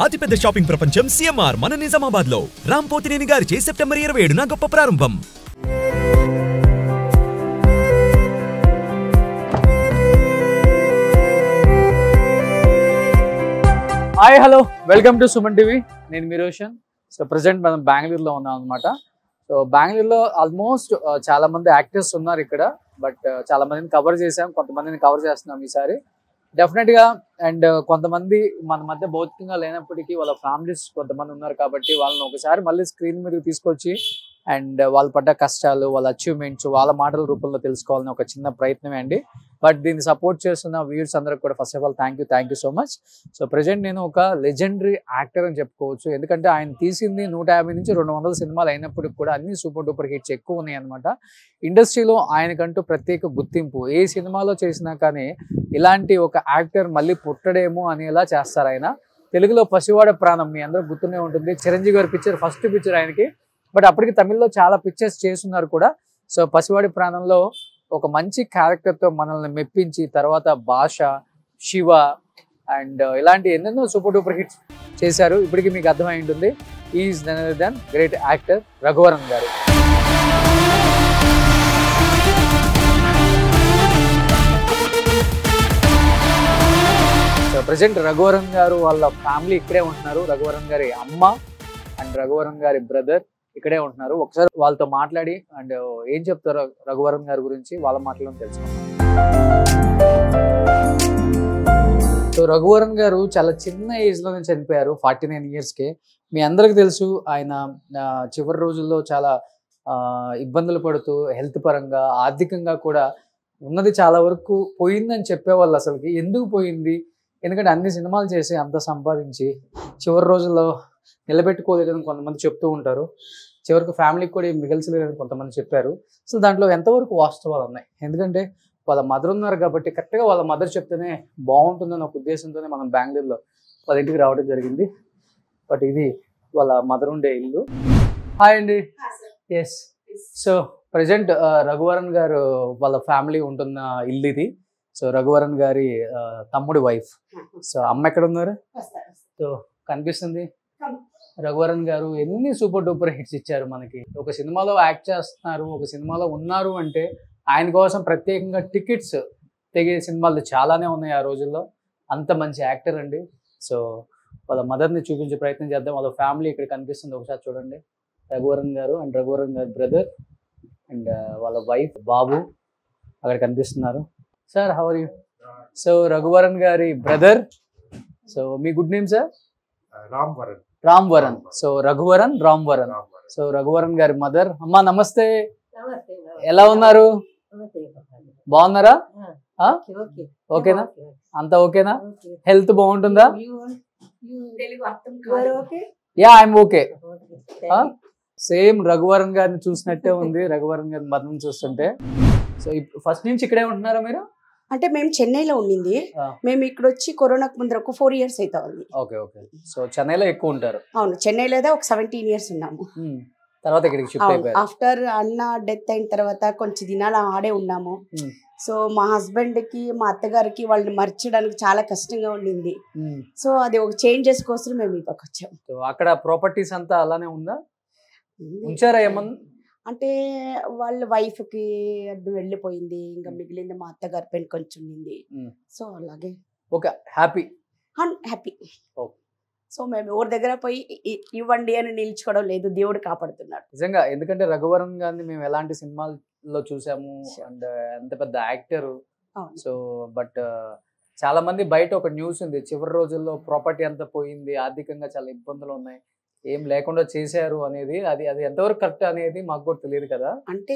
అతిపెద్ద షాపింగ్ ప్రపంచం సిఎంఆర్ మన నిజామాబాద్ లో రామ్ పోతినేని గారిచే సెప్టెంబర్ 27న గొప్ప ప్రారంభం. Hi hello welcome to Suman TV. నేను మీ రోషన్. సో ప్రజెంట్ మనం బెంగళూరులో ఉన్నాం అనమాట. సో బెంగళూరులో ఆల్మోస్ట్ చాలా మంది యాక్టర్స్ ఉన్నారు ఇక్కడ. బట్ చాలా మందిని కవర్ చేసాం, కొంతమందిని కవర్ చేస్తున్నాం ఈసారి డెఫినెట్గా. అండ్ కొంతమంది మన మధ్య భౌతికంగా లేనప్పటికీ వాళ్ళ ఫ్యామిలీస్ కొంతమంది ఉన్నారు కాబట్టి వాళ్ళని ఒకసారి మళ్ళీ స్క్రీన్ మీదకి తీసుకొచ్చి అండ్ వాళ్ళు పడ్డ కష్టాలు, వాళ్ళ అచీవ్మెంట్స్ వాళ్ళ మాటల రూపంలో తెలుసుకోవాలని ఒక చిన్న ప్రయత్నమే అండి. బట్ దీన్ని సపోర్ట్ చేస్తున్న వ్యూవర్స్ అందరికి కూడా first of all thank you so much. So present నేను ఒక లెజెండరీ యాక్టర్ అని చెప్పుకోవచ్చు. ఎందుకంటే ఆయన తీసింది 150 నుంచి 200 సినిమాలు అయినప్పటికి కూడా అన్ని సూపర్ డూపర్ హిట్స్ ఎక్కువ ఉన్నాయి అనమాట. ఇండస్ట్రీలో ఆయనకంటూ ప్రత్యేక గుర్తింపు. ఏ సినిమాలో చేసినా కానీ ఇలాంటి ఒక యాక్టర్ మళ్ళీ పుట్టడేమో అనేలా చేస్తారు ఆయన. తెలుగులో పసివాడ ప్రాణం మీ అందరూ గుర్తునే ఉంటుంది. చిరంజీవి గారి పిక్చర్ ఫస్ట్ పిక్చర్ ఆయనకి. బట్ అప్పటికి తమిళ్లో చాలా పిక్చర్స్ చేస్తున్నారు కూడా. సో పసివాడి ప్రాణంలో ఒక మంచి క్యారెక్టర్తో మనల్ని మెప్పించి తర్వాత భాష, శివ అండ్ ఇలాంటి ఎన్నెన్నో సూపర్ డూపర్ హిట్స్ చేశారు. ఇప్పటికీ మీకు అర్థమై ఉంటుంది. Is none other than great actor Raghuvaran garu. So present Raghuvaran గారు వాళ్ళ ఫ్యామిలీ ఇక్కడే ఉంటున్నారు. రఘువరన్ గారి అమ్మ అండ్ రఘువరన్ గారి బ్రదర్ ఇక్కడే ఉంటున్నారు. ఒకసారి వాళ్ళతో మాట్లాడి అండ్ ఏం చెప్తారో రఘువరన్ గారి గురించి వాళ్ళ మాటలను తెలుసుకుందాం. సో రఘువరన్ గారు చాలా చిన్న ఏజ్ లోనే చనిపోయారు, 49 yearsకే. మీ అందరికి తెలుసు ఆయన చివరి రోజుల్లో చాలా ఇబ్బందులు పడుతూ హెల్త్ పరంగా ఆర్థికంగా కూడా ఉన్నది చాలా వరకు పోయిందని చెప్పేవాళ్ళు. అసలుకి ఎందుకు పోయింది, ఎందుకంటే అన్ని సినిమాలు చేసి అంత సంపాదించి చివరి రోజుల్లో నిలబెట్టుకోలేదని కొంతమంది చెప్తూ ఉంటారు. చివరికి ఫ్యామిలీకి కూడా మిగల్చలేదని కొంతమంది చెప్పారు. అసలు దాంట్లో ఎంతవరకు వాస్తవాలు ఉన్నాయి? ఎందుకంటే వాళ్ళ మదర్ ఉన్నారు కాబట్టి కరెక్ట్గా వాళ్ళ మదర్ చెప్తేనే బాగుంటుందని ఒక ఉద్దేశంతోనే మనం బెంగళూరులో వాళ్ళ ఇంటికి రావడం జరిగింది. బట్ ఇది వాళ్ళ మదర్ ఉండే ఇల్లు. హాయ్ అండి. ఎస్. సో ప్రజెంట్ రఘువరన్ గారు వాళ్ళ ఫ్యామిలీ ఉంటున్న ఇల్లు ఇది. సో రఘువరన్ గారి తమ్ముడి వైఫ్. సో అమ్మ ఎక్కడ ఉన్నారు? సో కనిపిస్తుంది. రఘువరన్ గారు ఎన్ని సూపర్ డూపర్ హిట్స్ ఇచ్చారు మనకి. ఒక సినిమాలో యాక్ట్ చేస్తున్నారు, ఒక సినిమాలో ఉన్నారు అంటే ఆయన కోసం ప్రత్యేకంగా టికెట్స్ తెగే సినిమాలు చాలానే ఉన్నాయి ఆ రోజుల్లో. అంత మంచి యాక్టర్ అండి. సో వాళ్ళ మదర్ని చూపించే ప్రయత్నం చేద్దాం. వాళ్ళ ఫ్యామిలీ ఇక్కడ కనిపిస్తుంది, ఒకసారి చూడండి. రఘువరన్ గారు అండ్ రఘువరన్ గారి బ్రదర్ అండ్ వాళ్ళ వైఫ్ బాబు అక్కడ కనిపిస్తున్నారు. Sir how are you? So Raghuvaran గారి బ్రదర్. సో మీ good name sir? Ramvaran. So Raghuvaran, Ramvaran. So Raghuvaran గారి మదర్. అమ్మా నమస్తే, ఎలా ఉన్నారు? బాగున్నారా? ఓకేనా? అంతా ఓకేనా? హెల్త్ బాగుంటుందా? Yeah I'm okay. Same Raghuvaran గారిని చూసినట్టే ఉంది, రఘువరన్ గారి మదర్ని చూస్తుంటే. సో ఫస్ట్ నుంచి ఇక్కడే ఉంటున్నారా మీరు? అంటే మేము చెన్నైలో ఉండింది. మేము ఇక్కడ వచ్చి కరోనాకు ముందర ఒక 4 years అవుతా ఉంది. Okay okay. సో చెన్నైలో ఎక్కువ ఉంటారు? అవును, చెన్నైలో ఒక 17 years ఉన్నాము. తర్వాత ఇక్కడికి షిఫ్ట్ అయిపోయారు. ఆఫ్టర్ అన్న డెత్ అయిన తర్వాత కొంచెం దినాలు ఆడే ఉన్నాము. సో మా హస్బెండ్ కి మా అత్తగారికి వాళ్ళని మర్చడానికి చాలా కష్టంగా ఉండింది. సో అది ఒక చేంజెస్ కోసం మేము ఇక్కడికి వచ్చాము. అక్కడ ప్రాపర్టీస్ అంతా అలానే ఉందా, ఉంచారా ఏమన్నా? అంటే వాళ్ళ వైఫ్ కి అది వెళ్ళిపోయింది, ఇంకా మిగిలింది మా అత్తగారి పైన కొంచెం ఉంది. సో అలాగే ఓకే, హ్యాపీ. సో మేము ఎవరి దగ్గర పోయి ఇవ్వండి అని నిల్చుకోవడం లేదు, దేవుడు కాపాడుతున్నాడు నిజంగా. ఎందుకంటే రఘువరన్ గారిని మేము ఎలాంటి సినిమాల్లో చూసాము అండ్ ఎంత పెద్ద యాక్టర్. సో బట్ చాలా మంది బయట ఒక న్యూస్ ఉంది, చివరి రోజుల్లో ప్రాపర్టీ అంతా పోయింది, ఆర్థికంగా చాలా ఇబ్బందులు ఉన్నాయి, ఏం లేకుండా చేశారు అనేది. అది అది ఎంతవరకు కరెక్ట్ అనేది మాకు కూడా తెలియదు కదా. అంటే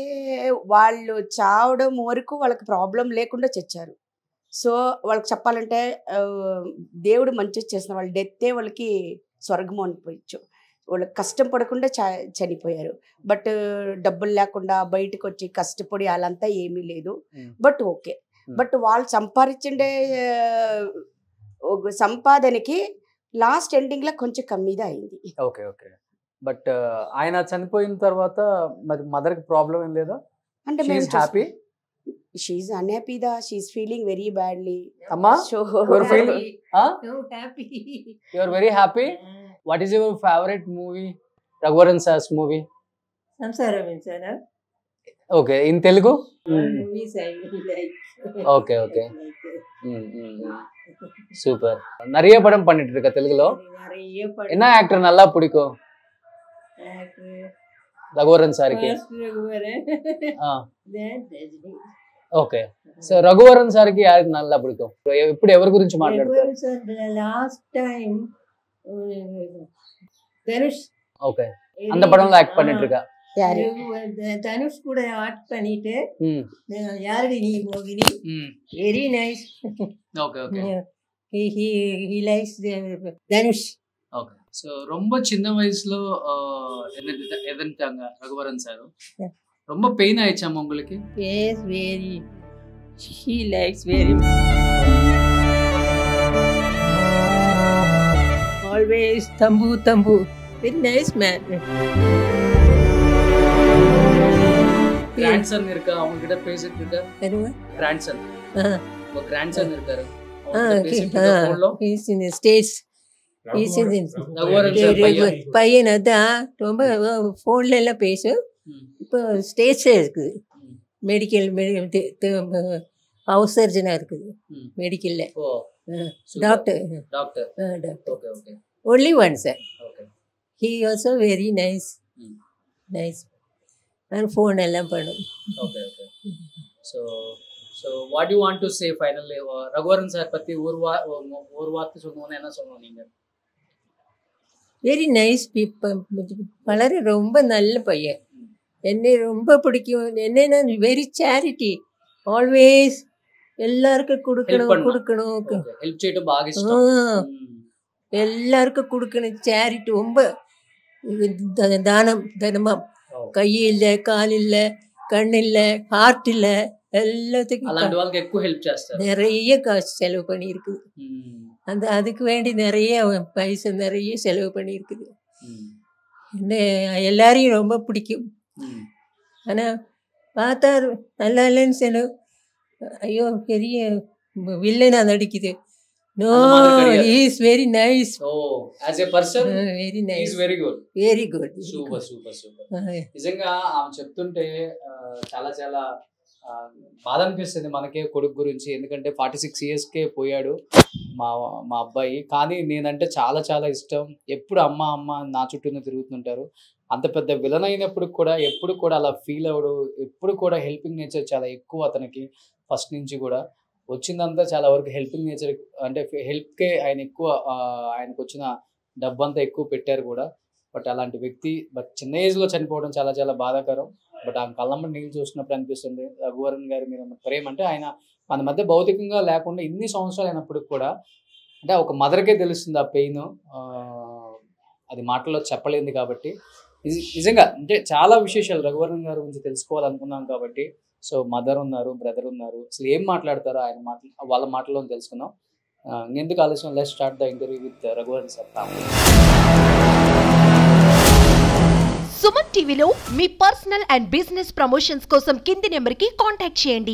వాళ్ళు చావడం వరకు వాళ్ళకి ప్రాబ్లం లేకుండా చచ్చారు. సో వాళ్ళకి చెప్పాలంటే దేవుడు మంచి చేసిన వాళ్ళ డెత్తే వాళ్ళకి స్వర్గం అనిపోయచ్చు. వాళ్ళకి కష్టం పడకుండా చనిపోయారు. బట్ డబ్బులు లేకుండా బయటకు వచ్చి కష్టపడి వాళ్ళంతా ఏమీ లేదు. But okay. బట్ వాళ్ళు సంపాదించే సంపాదనకి లాస్ట్ ఎండింగ్ లో కొంచెం కమ్మిగా అయింది. Okay okay. బట్ ఆయన చనిపోయిన తర్వాత మరి మదర్ కి ప్రాబ్లం ఏం లేదా? అంటే happy She's unhappy da. She's feeling very badly. Amma, So you're feeling, huh? So happy. You're very happy. What is your favorite movie? Raghuvaran sir's movie. Samsara Vinsana. Okay, in Telugu. Movies I like. Okay, okay. Super. நிறைய படம் பண்ணிட்டு இருக்க தெலுங்குல. நிறைய படம். என்ன actor நல்லா பிடிக்கும்? ரகுவரன் சாருக்கு. ఓకే. సో రఘువరన్ సార్కి యారు నల్లా పిడికం? ఇప్పుడు ఎవరి గురించి మాట్లాడతారు? Last time Dhanush. ஓகே. அந்த படம்ல ஆக்ட் பண்ணிட்டு இருக்கா. தனுஷ் கூட ஆக்ட் பண்ணிட்டு யாரடி நீ மோகினி. Very nice. Okay okay. he likes Dhanush. Okay. So ரொம்ப சின்ன வயசுல எதன்ட்டாங்க ரகுவரன் சார். ரொம்ப பெயின் ஆயிச்சாமா உங்களுக்கு? Yes, very. She likes very. Always tambu. Very nice man. Grandson இருக்கா? அவங்க கிட்ட பேசிட்டு இருக்கா? Anyway. கிராண்ட்சன். ஒரு கிராண்ட்சன் இருக்காரு. He's in the States. He's in Raghuvaran sir பையன் அதான் ரொம்ப ஃபோன்ல எல்லாம் பேசும். இப்போ ஸ்டேட்ஸே இருக்குது. மெடிக்கல் ஹவுஸ் சர்ஜனாக இருக்குது மெடிக்கலில். Doctor only one sir. He also very nice நான் ஃபோன் எல்லாம் பண்ணும். So what you want to say finally? Raghuvaran sir பற்றி ஒரு வார்த்தை சொல்லணும்னு என்ன சொல்லணும் நீங்கள்? Very nice people. வளர ரொம்ப நல்ல பையன். என்னை ரொம்ப பிடிக்கும். என்னன்னா வெரி சேரிட்டி. ஆல்வேஸ் எல்லாருக்கும் கொடுக்கணும். ஹெல்ப் செய்யட்டும் బాగా இஷ்டம். எல்லாருக்கும் கொடுக்கணும். சேரிட்டி ரொம்ப தனமா. கை இல்லை, கால் இல்லை, கண் இல்லை, ஹார்ட் இல்லை, எல்லாத்துக்கும் అలాంటి వాళ్ళకి ఎక్కువ హెల్ప్ చేస్తారు. நிறைய காசு செலவு பண்ணியிருக்குது. அதுக்கு வேண்டி நிறைய பைசா நிறைய செலவு பண்ணியிருக்குது. என்ன எல்லாரையும் ரொம்ப பிடிக்கும். ஆனால் பார்த்தா நல்லா இல்லைன்னு செலவு. ஐயோ பெரிய வில்லனா நடிக்குது. No, he is very nice. Oh, as a person, very nice. He is very good. Very good. Super. నిజంగా ఆమె చెప్తుంటే చాలా చాలా బాధ అనిపిస్తుంది మనకే కొడుకు గురించి. ఎందుకంటే 46 yearsకే పోయాడు మా అబ్బాయి. కానీ నేనంటే చాలా చాలా ఇష్టం. ఎప్పుడు అమ్మ నా చుట్టూనే తిరుగుతుంటారు. అంత పెద్ద విలన్ అయినప్పుడు కూడా ఎప్పుడు కూడా అలా ఫీల్ అవ్వడు. ఎప్పుడు కూడా హెల్పింగ్ నేచర్ చాలా ఎక్కువ అతనికి. ఫస్ట్ నుంచి కూడా వచ్చిందంతా చాలా వరకు హెల్పింగ్ నేచర్. అంటే హెల్ప్కే ఆయన ఎక్కువ, ఆయనకు వచ్చిన డబ్బంతా ఎక్కువ పెట్టారు కూడా. బట్ అలాంటి వ్యక్తి చిన్న ఏజ్లో చనిపోవడం చాలా చాలా బాధాకరం. బట్ ఆ కళ్ళమ్మ నీళ్ళు చూసినప్పుడు అనిపిస్తుంది రఘువరన్ గారి మీద ప్రేమ. అంటే ఆయన మన మధ్య భౌతికంగా లేకుండా ఇన్ని సంవత్సరాలు అయినప్పటికి కూడా అంటే ఒక మదర్కే తెలుస్తుంది ఆ పెయిన్. అది మాటల్లో చెప్పలేదు కాబట్టి నిజంగా అంటే చాలా విశేషాలు రఘువరన్ గారి గురించి తెలుసుకోవాలనుకున్నాం కాబట్టి. సో మదర్ ఉన్నారు, బ్రదర్ ఉన్నారు. అసలు ఏం మాట్లాడతారో ఆయన వాళ్ళ మాటల్లో తెలుసుకుందాం. ఎందుకు ఆలస్యం? Let's start the interview with Raghuvaran sir. Suman టీవీలో మీ పర్సనల్ అండ్ బిజినెస్ ప్రమోషన్స్ కోసం కింది నెంబర్కి కాంటాక్ట్ చేయండి.